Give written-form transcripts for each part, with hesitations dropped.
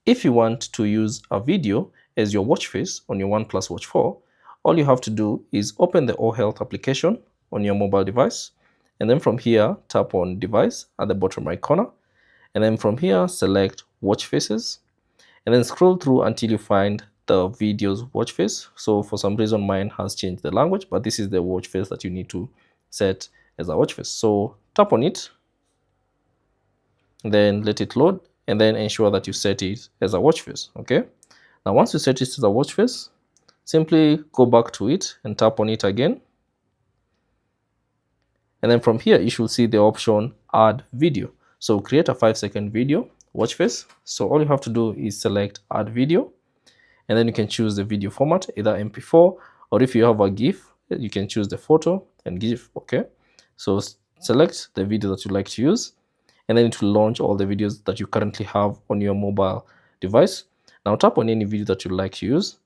If you want to use a video as your watch face on your OnePlus Watch 4, all you have to do is open the O Health application on your mobile device, and then from here tap on device at the bottom right corner, and then from here select watch faces, and then scroll through until you find the video's watch face. So for some reason mine has changed the language, but this is the watch face that you need to set as a watch face. So tap on it, then let it load, and then ensure that you set it as a watch face. Okay, now once you set it as a watch face, simply go back to it and tap on it again, and then from here you should see the option add video. So create a 5-second video watch face. So all you have to do is select add video, and then you can choose the video format, either MP4, or if you have a GIF, you can choose the photo and GIF. Okay, so select the video that you like to use, and then it will launch all the videos that you currently have on your mobile device. Now tap on any video that you like to use,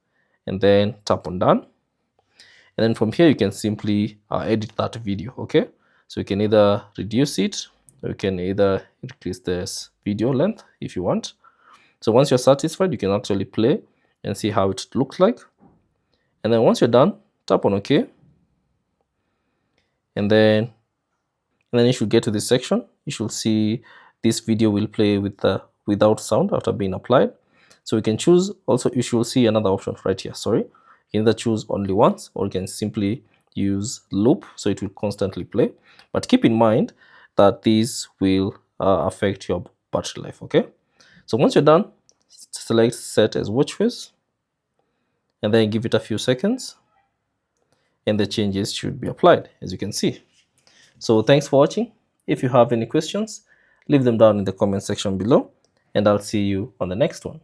and then tap on done, and then from here you can simply edit that video. Okay, so you can either reduce it, or you can either increase this video length if you want. So once you're satisfied, you can actually play and see how it looks like, and then once you're done, tap on OK, and then you should get to this section. You should see this video will play with without sound after being applied. So you can choose, also you should see another option right here, sorry. You can either choose only once, or you can simply use loop, so it will constantly play. But keep in mind that these will affect your battery life. Okay, so once you're done, select set as watch face, and then give it a few seconds, and the changes should be applied, as you can see. So thanks for watching. If you have any questions, leave them down in the comment section below, and I'll see you on the next one.